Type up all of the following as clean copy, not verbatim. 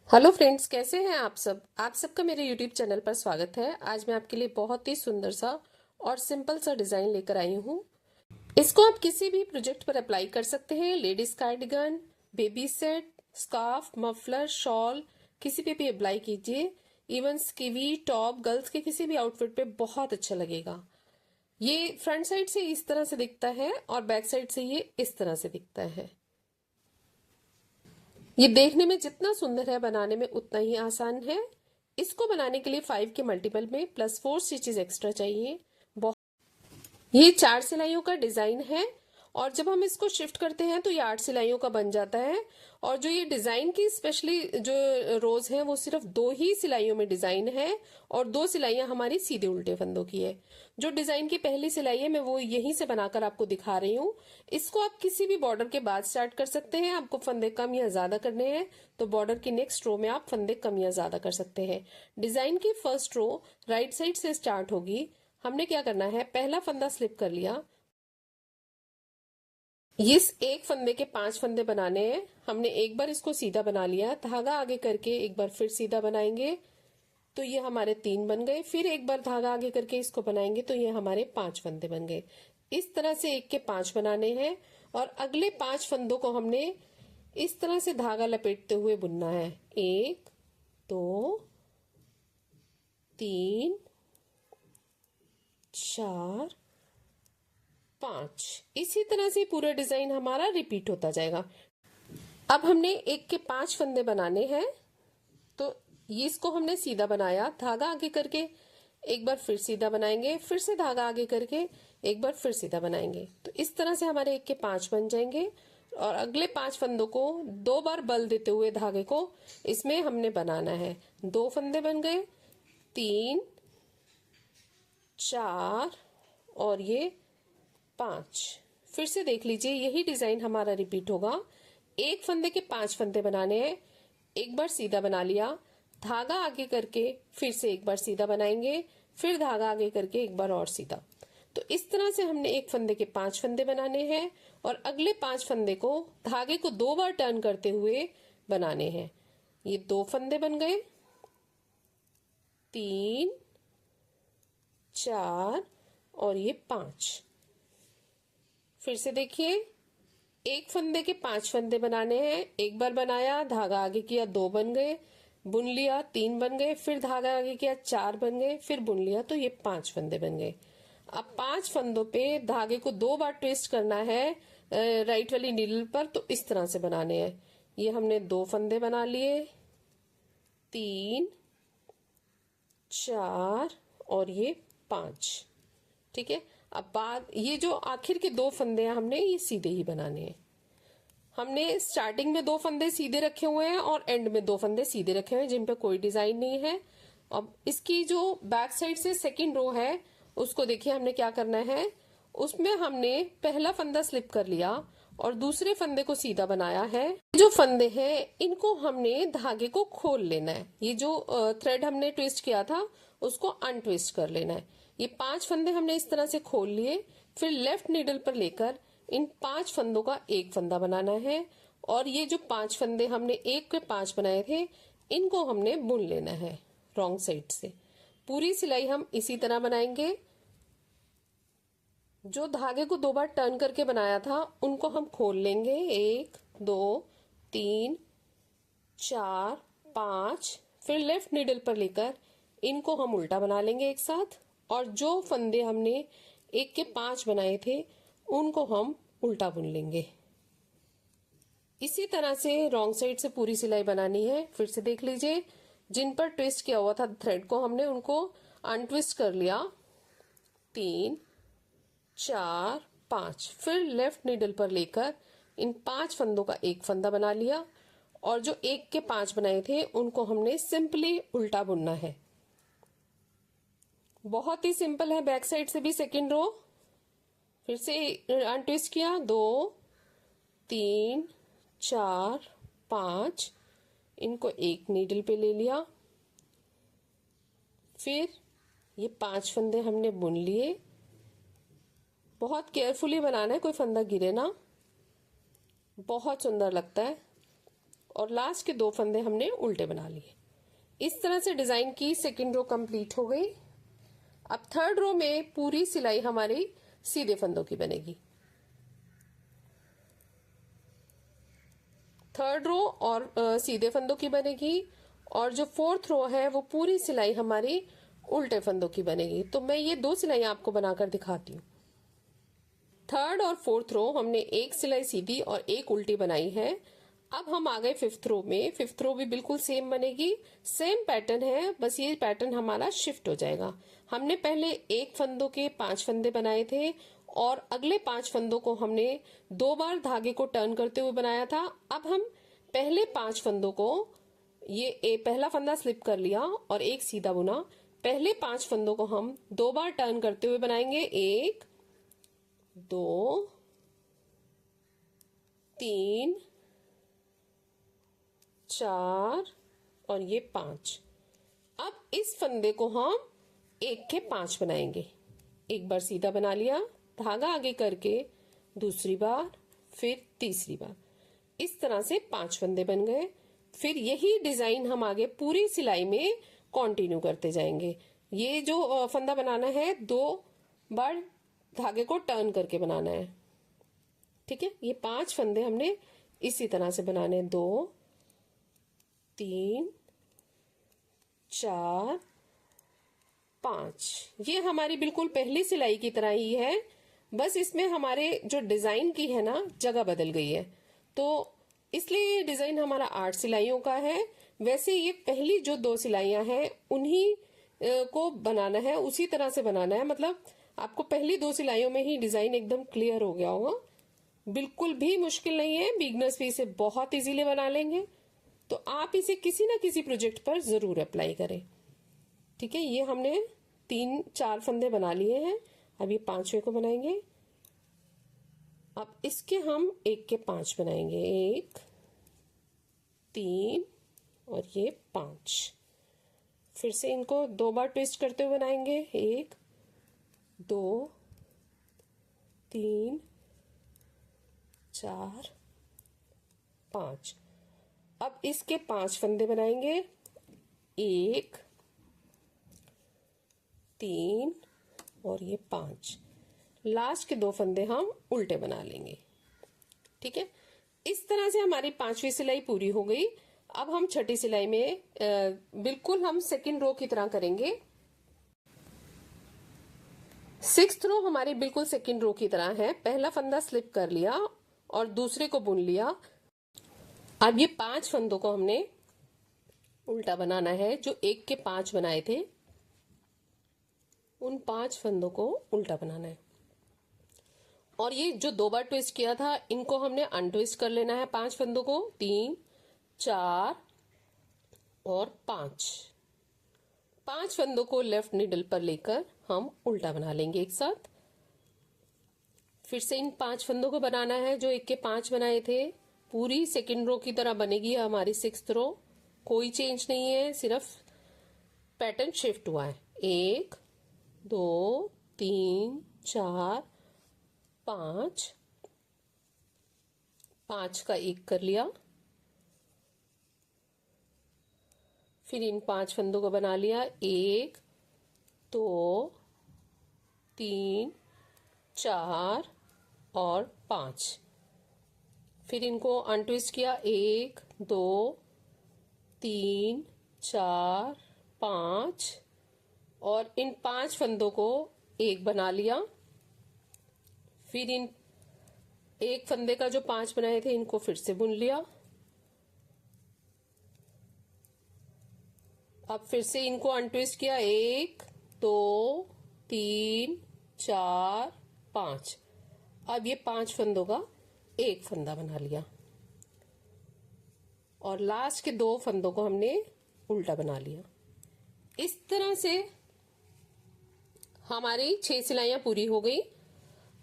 Hello friends, कैसे हैं आप सबका मेरे यूट्यूब चैनल पर स्वागत है। आज मैं आपके लिए बहुत ही सुंदर सा और सिंपल सा डिज़ाइन लेकर आई हूँ। इसको आप किसी भी प्रोजेक्ट पर अप्लाई कर सकते हैं। Ladies cardigan, baby set, scarf, muffler, shawl, किसी पे भी अप्लाई कीजिए। इवन स्कीवी टॉप, गर्ल्स के किसी भी आउटफिट पे बहुत अच्छा लगेगा। ये फ्रंट साइड से इस तरह से दिखता है और बैक साइड से ये इस तरह से दिखता है। ये देखने में जितना सुंदर है, बनाने में उतना ही आसान है। इसको बनाने के लिए 5 के मल्टीपल में +4 स्टिचेस एक्स्ट्रा चाहिए। ये 4 सिलाइयों का डिजाइन है और जब हम इसको शिफ्ट करते हैं तो ये 8 सिलाइयों का बन जाता है। और जो ये डिजाइन की स्पेशली जो रोज है वो सिर्फ 2 ही सिलाइयों में डिजाइन है और 2 सिलाइयां हमारी सीधे उल्टे फंदों की है। जो डिजाइन की पहली सिलाई है मैं वो यहीं से बनाकर आपको दिखा रही हूँ। इसको आप किसी भी बॉर्डर के बाद स्टार्ट कर सकते हैं। आपको फंदे कम या ज्यादा करने हैं तो बॉर्डर की नेक्स्ट रो में आप फंदे कम या ज्यादा कर सकते हैं। डिजाइन की फर्स्ट रो राइट साइड से स्टार्ट होगी। हमने क्या करना है, पहला फंदा स्लिप कर लिया। इस एक फंदे के 5 फंदे बनाने हैं। हमने एक बार इसको सीधा बना लिया, धागा आगे करके एक बार फिर सीधा बनाएंगे तो ये हमारे 3 बन गए। फिर एक बार धागा आगे करके इसको बनाएंगे तो ये हमारे 5 फंदे बन गए। इस तरह से एक के 5 बनाने हैं और अगले 5 फंदों को हमने इस तरह से धागा लपेटते हुए बुनना है। 1 2 3 4 5। इसी तरह से पूरा डिजाइन हमारा रिपीट होता जाएगा। अब हमने एक के 5 फंदे बनाने हैं तो ये इसको हमने सीधा बनाया, धागा आगे करके एक बार फिर सीधा बनाएंगे, फिर से धागा आगे करके एक बार फिर सीधा बनाएंगे तो इस तरह से हमारे एक के 5 बन जाएंगे। और अगले 5 फंदों को 2 बार बल देते हुए धागे को इसमें हमने बनाना है। 2 फंदे बन गए, 3 4 और ये 5। फिर से देख लीजिए, यही डिजाइन हमारा रिपीट होगा। एक फंदे के 5 फंदे बनाने हैं, एक बार सीधा बना लिया, धागा आगे करके फिर से एक बार सीधा बनाएंगे, फिर धागा आगे करके एक बार और सीधा। तो इस तरह से हमने एक फंदे के 5 फंदे बनाने हैं और अगले 5 फंदे को धागे को 2 बार टर्न करते हुए बनाने हैं। ये 2 फंदे बन गए, 3 4 और ये 5। फिर से देखिए, एक फंदे के 5 फंदे बनाने हैं। एक बार बनाया, धागा आगे किया, 2 बन गए, बुन लिया, 3 बन गए, फिर धागा आगे किया, 4 बन गए, फिर बुन लिया तो ये 5 फंदे बन गए। अब 5 फंदों पे धागे को 2 बार ट्विस्ट करना है राइट वाली नीडल पर, तो इस तरह से बनाने हैं। ये हमने 2 फंदे बना लिए, 3 4 और ये 5। ठीक है। अब बाद ये जो आखिर के 2 फंदे हैं हमने ये सीधे ही बनाने हैं। हमने स्टार्टिंग में 2 फंदे सीधे रखे हुए हैं और एंड में 2 फंदे सीधे रखे हुए हैं जिन पे कोई डिजाइन नहीं है। अब इसकी जो बैक साइड से सेकंड रो है उसको देखिए, हमने क्या करना है, उसमें हमने पहला फंदा स्लिप कर लिया और दूसरे फंदे को सीधा बनाया है। जो फंदे हैं इनको हमने धागे को खोल लेना है। ये जो थ्रेड हमने ट्विस्ट किया था उसको अनट्विस्ट कर लेना है। ये 5 फंदे हमने इस तरह से खोल लिए, फिर लेफ्ट नीडल पर लेकर इन 5 फंदों का एक फंदा बनाना है और ये जो 5 फंदे हमने एक के 5 बनाए थे इनको हमने बुन लेना है रॉन्ग साइड से। पूरी सिलाई हम इसी तरह बनाएंगे। जो धागे को 2 बार टर्न करके बनाया था उनको हम खोल लेंगे, 1 2 3 4 5। फिर लेफ्ट नीडल पर लेकर इनको हम उल्टा बना लेंगे एक साथ और जो फंदे हमने एक के 5 बनाए थे उनको हम उल्टा बुन लेंगे। इसी तरह से रॉन्ग साइड से पूरी सिलाई बनानी है। फिर से देख लीजिए, जिन पर ट्विस्ट किया हुआ था थ्रेड को हमने उनको अनट्विस्ट कर लिया, 3 4 5। फिर लेफ्ट नीडल पर लेकर इन 5 फंदों का एक फंदा बना लिया और जो एक के 5 बनाए थे उनको हमने सिंपली उल्टा बुनना है। बहुत ही सिंपल है। बैक साइड से भी सेकेंड रो फिर से अनट्विस्ट किया, 2 3 4 5, इनको एक नीडल पे ले लिया, फिर ये 5 फंदे हमने बुन लिए। बहुत केयरफुली बनाना है, कोई फंदा गिरे ना, बहुत सुंदर लगता है। और लास्ट के 2 फंदे हमने उल्टे बना लिए। इस तरह से डिजाइन की सेकेंड रो कंप्लीट हो गई। अब थर्ड रो में पूरी सिलाई हमारी सीधे फंदों की बनेगी। थर्ड रो और सीधे फंदों की बनेगी, और जो फोर्थ रो है वो पूरी सिलाई हमारी उल्टे फंदों की बनेगी। तो मैं ये 2 सिलाई आपको बनाकर दिखाती हूँ। थर्ड और फोर्थ रो हमने एक सिलाई सीधी और एक उल्टी बनाई है। अब हम आ गए फिफ्थ रो में। फिफ्थ रो भी बिल्कुल सेम बनेगी, सेम पैटर्न है, बस ये पैटर्न हमारा शिफ्ट हो जाएगा। हमने पहले एक फंदों के 5 फंदे बनाए थे और अगले 5 फंदों को हमने 2 बार धागे को टर्न करते हुए बनाया था। अब हम पहले 5 फंदों को ये पहला फंदा स्लिप कर लिया और एक सीधा बुना। पहले 5 फंदों को हम 2 बार टर्न करते हुए बनाएंगे। 1 2 3 4 और ये 5। अब इस फंदे को हम 1 के 5 बनाएंगे। एक बार सीधा बना लिया, धागा आगे करके दूसरी बार, फिर तीसरी बार, इस तरह से 5 फंदे बन गए। फिर यही डिजाइन हम आगे पूरी सिलाई में कंटिन्यू करते जाएंगे। ये जो फंदा बनाना है 2 बार धागे को टर्न करके बनाना है। ठीक है, ये 5 फंदे हमने इसी तरह से बनाने। 2 3 4 5। ये हमारी बिल्कुल पहली सिलाई की तरह ही है, बस इसमें हमारे जो डिजाइन की है ना जगह बदल गई है, तो इसलिए ये डिजाइन हमारा 8 सिलाइयों का है। वैसे ये पहली जो 2 सिलाइयां हैं उन्हीं को बनाना है, उसी तरह से बनाना है। मतलब आपको पहली 2 सिलाइयों में ही डिजाइन एकदम क्लियर हो गया होगा। बिल्कुल भी मुश्किल नहीं है, बिगनर्स भी इसे बहुत इजीली बना लेंगे। तो आप इसे किसी ना किसी प्रोजेक्ट पर जरूर अप्लाई करें। ठीक है, ये हमने 3-4 फंदे बना लिए हैं। अब ये 5वें को बनाएंगे। अब इसके हम 1 के 5 बनाएंगे। 1 3 और ये 5। फिर से इनको 2 बार ट्विस्ट करते हुए बनाएंगे। 1 2 3 4 5। अब इसके 5 फंदे बनाएंगे। 1 3 और ये 5। लास्ट के 2 फंदे हम उल्टे बना लेंगे। ठीक है, इस तरह से हमारी 5वीं सिलाई पूरी हो गई। अब हम छठी सिलाई में बिल्कुल हम सेकेंड रो की तरह करेंगे। 6th रो हमारी बिल्कुल सेकेंड रो की तरह है। पहला फंदा स्लिप कर लिया और दूसरे को बुन लिया। अब ये 5 फंदों को हमने उल्टा बनाना है। जो 1 के 5 बनाए थे उन 5 फंदों को उल्टा बनाना है। और ये जो 2 बार ट्विस्ट किया था इनको हमने अनट्विस्ट कर लेना है। 5 फंदों को 3 4 और 5। 5 फंदों को लेफ्ट निडल पर लेकर हम उल्टा बना लेंगे एक साथ। फिर से इन 5 फंदों को बनाना है जो 1 के 5 बनाए थे। पूरी सेकेंड रो की तरह बनेगी हमारी 6th रो। कोई चेंज नहीं है, सिर्फ पैटर्न शिफ्ट हुआ है। 1 2 3 4 5। 5 का 1 कर लिया। फिर इन 5 फंदों को बना लिया। 1 2 3 4 और 5। फिर इनको अनट्विस्ट किया। 1 2 3 4 5 और इन 5 फंदों को 1 बना लिया। फिर इन 1 फंदे का जो 5 बनाए थे इनको फिर से बुन लिया। अब फिर से इनको अनट्विस्ट किया। 1 2 3 4 5। अब ये 5 फंदों का 1 फंदा बना लिया और लास्ट के 2 फंदों को हमने उल्टा बना लिया। इस तरह से हमारी 6 सिलाइयां पूरी हो गई।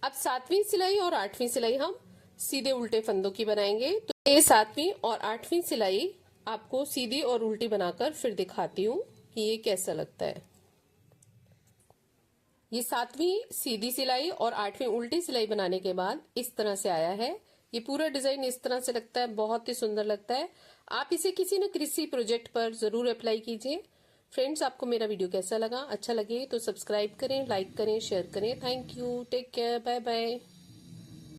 अब 7वीं सिलाई और 8वीं सिलाई हम सीधे उल्टे फंदों की बनाएंगे। तो ये 7वीं और 8वीं सिलाई आपको सीधी और उल्टी बनाकर फिर दिखाती हूँ कि ये कैसा लगता है। ये 7वीं सीधी सिलाई और 8वीं उल्टी सिलाई बनाने के बाद इस तरह से आया है। ये पूरा डिजाइन इस तरह से लगता है, बहुत ही सुंदर लगता है। आप इसे किसी न किसी प्रोजेक्ट पर जरूर अप्लाई कीजिए। फ्रेंड्स, आपको मेरा वीडियो कैसा लगा? अच्छा लगे तो सब्सक्राइब करें, लाइक करें, शेयर करें। Thank you, take care, bye bye.